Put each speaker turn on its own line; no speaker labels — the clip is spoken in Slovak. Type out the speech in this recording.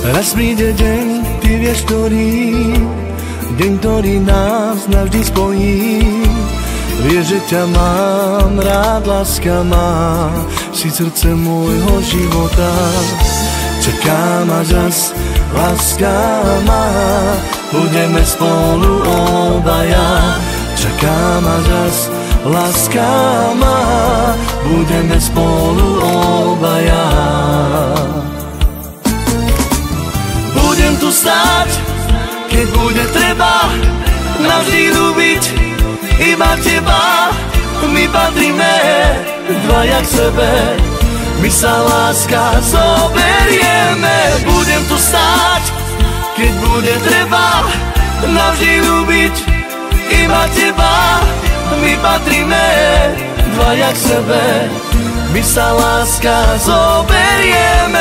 Raz príde deň, ty vieš ktorý, deň, ktorý nás navždy spojí. Vieš, že ťa mám rád, láska má, si srdce môjho života. Čakám až raz, láska má, budeme spolu obaja. Čakám až raz, láska má, budeme spolu obaja. Budem tu stáť, keď bude treba, navždy ľúbiť iba teba. My patríme dvaja k sebe, my sa láska zoberieme. Budem tu stáť, keď bude treba, navždy ľúbiť iba teba. My patríme dvaja k sebe, my sa láska zoberieme.